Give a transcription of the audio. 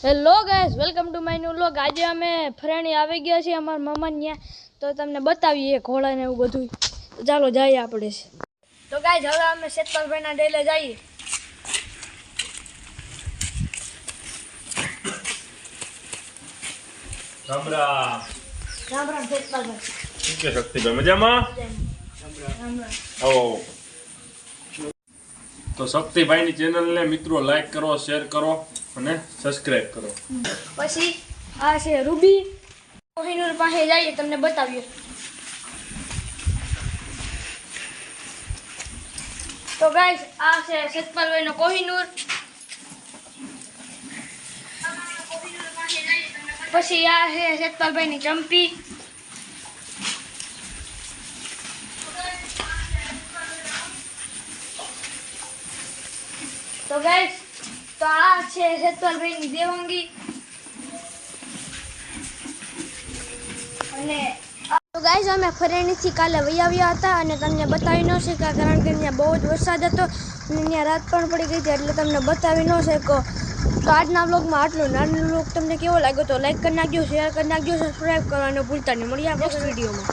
Hello guys, welcome to my new vlog. આજે અમે friend આવી ગયા છીએ અમારા મામાને ત્યાં, તો તમને બતાવીએ ઘોડા ને એવું બધું। તો ચાલો જઈએ આપણે। તો ગાઈસ હવે અમે શેતપાલભાઈના ડેલે જઈએ। રામ રામ। રામ રામ શેતપાલભાઈ। શું કે શક્તિભાઈ મજામાં? રામ રામ। આવો તો શક્તિભાઈની ચેનલને મિત્રો લાઈક કરો, શેર કરો અને સબસ્ક્રાઇબ કરો। પછી આ છે રૂબી, કોહિનૂર પાસે જઈએ તમને બતાવીએ। તો ગાઈસ આ છે શેતપાલભાઈનો કોહિનૂર। પછી આ છે શેતપાલભાઈની ચંપી। તો ગાઈસ તો આ છે શેતપાલભાઈની દેવાંગી। અને તો ગાઈસ અમે ફરેણીથી કાલે વહી આવ્યા હતા અને તમને બતાવી ન શક્યા, કારણ કે ત્યાં બહુ જ વરસાદ હતો અને ત્યાં રાત પણ પડી ગઈ હતી, એટલે તમને બતાવી ન શક્યો। તો આજના વ્લોગમાં આટલું। નાનો વ્લોગ તમને કેવો લાગ્યો તો લાઈક કરી નાખજો, શેર કરી નાખજો, સબસ્ક્રાઈબ કરવાનું ભૂલતા નહીં। મળીએ નેક્સ્ટ વિડીયોમાં।